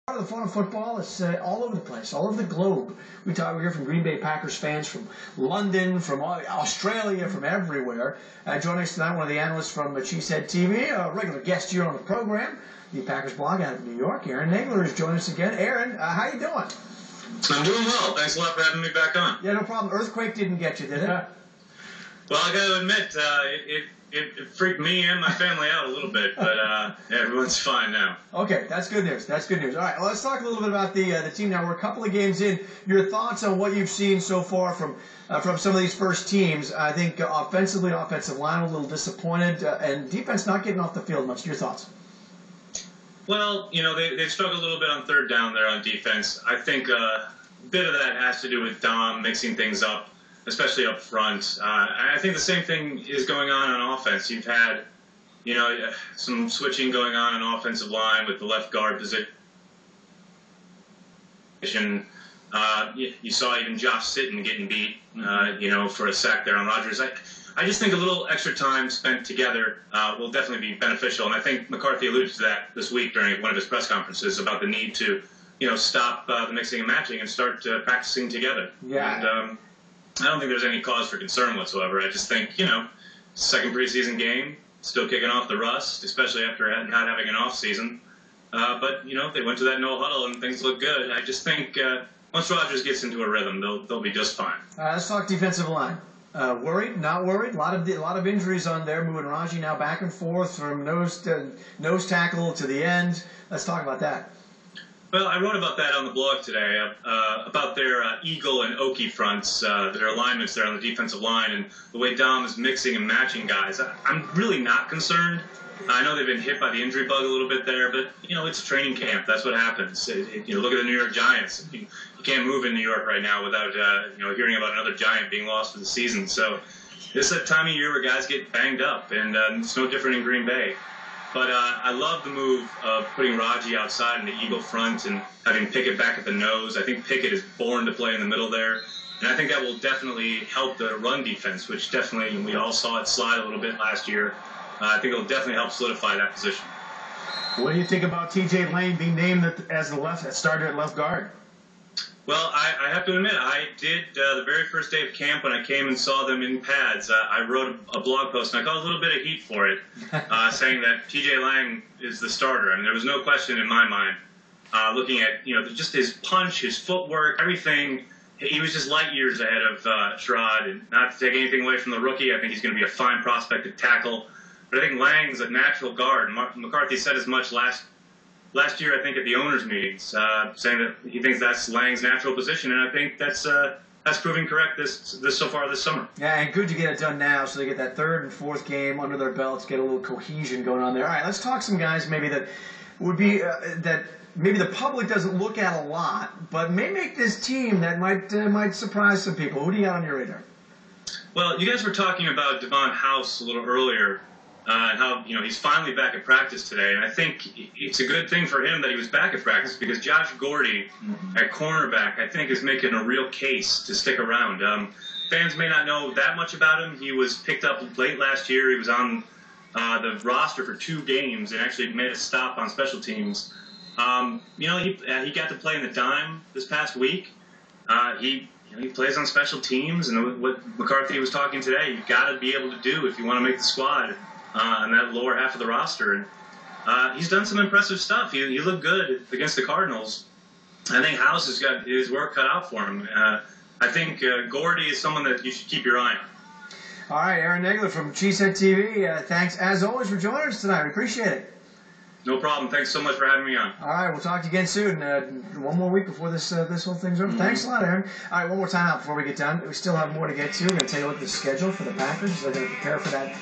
Part of the fun of football is all over the place, all over the globe. We hear from Green Bay Packers fans from London, from Australia, from everywhere. Joining us tonight, one of the analysts from CheesheadTV, a regular guest here on the program, the Packers blog out of New York. Aaron Nagler is joining us again. Aaron, how you doing? I'm doing well. Thanks a lot for having me back on. Yeah, no problem. Earthquake didn't get you, did it? Well, I got to admit, it freaked me and my family out a little bit, but everyone's fine now. Okay, that's good news. That's good news. All right, well, let's talk a little bit about the team now. We're a couple of games in. Your thoughts on what you've seen so far from some of these first teams? I think offensively, offensive line a little disappointed, and defense not getting off the field much. Your thoughts? Well, you know, they've struggled a little bit on third down there on defense. I think a bit of that has to do with Dom mixing things up, especially up front. I think the same thing is going on offense. You've had, you know, some switching going on offensive line with the left guard position. You saw even Josh Sitton getting beat, you know, for a sack there on Rodgers. I just think a little extra time spent together will definitely be beneficial. And I think McCarthy alluded to that this week during one of his press conferences about the need to, you know, stop the mixing and matching and start practicing together. Yeah. And, I don't think there's any cause for concern whatsoever. I just think, you know, second preseason game, still kicking off the rust, especially after not having an off season. But, you know, they went to that no huddle and things look good. I just think once Rodgers gets into a rhythm, they'll be just fine. Let's talk defensive line. Worried? Not worried? A lot of injuries on there. Moving Raji now back and forth from nose tackle to the end. Let's talk about that. Well, I wrote about that on the blog today, about their Eagle and Okie fronts, their alignments there on the defensive line, and the way Dom is mixing and matching guys. I'm really not concerned. I know they've been hit by the injury bug a little bit there, but, you know, it's training camp. That's what happens. You know, look at the New York Giants. You can't move in New York right now without, you know, hearing about another Giant being lost for the season. So this is a time of year where guys get banged up, and it's no different in Green Bay. But I love the move of putting Raji outside in the Eagle front and having Pickett back at the nose. I think Pickett is born to play in the middle there. And I think that will definitely help the run defense, which definitely, we all saw it slide a little bit last year. I think it'll definitely help solidify that position. What do you think about T.J. Lane being named as the starter at left guard? Well, I have to admit, I did the very first day of camp when I came and saw them in pads. I wrote a blog post, and I got a little bit of heat for it, saying that T.J. Lang is the starter. I mean, there was no question in my mind, looking at, you know, just his punch, his footwork, everything. He was just light years ahead of Sherrod. And not to take anything away from the rookie, I think he's going to be a fine prospect at tackle. But I think Lang's a natural guard. McCarthy said as much last year, I think, at the owners' meetings, saying that he thinks that's Lang's natural position, and I think that's proving correct so far this summer. Yeah, and good to get it done now, so they get that third and fourth game under their belts, get a little cohesion going on there. All right, let's talk some guys maybe that would be that maybe the public doesn't look at a lot, but may make this team that might surprise some people. Who do you got on your radar? Well, you guys were talking about Devon House a little earlier. And how, you know, he's finally back at practice today. And I think it's a good thing for him that he was back at practice, because Josh Gordy at cornerback, I think, is making a real case to stick around. Fans may not know that much about him. He was picked up late last year. He was on the roster for 2 games and actually made a stop on special teams. You know, he got to play in the dime this past week. He plays on special teams, and what McCarthy was talking today, you've got to be able to do if you want to make the squad on that lower half of the roster. And he's done some impressive stuff. He looked good against the Cardinals. I think House has got his work cut out for him. I think Gordy is someone that you should keep your eye on. All right, Aaron Nagler from CheesheadTV. Thanks, as always, for joining us tonight. We appreciate it. No problem. Thanks so much for having me on. All right, we'll talk to you again soon. One more week before this whole thing's over. Thanks a lot, Aaron. All right, one more time out before we get done. We still have more to get to. We're going to take a look at the schedule for the Packers. They're going to prepare for that.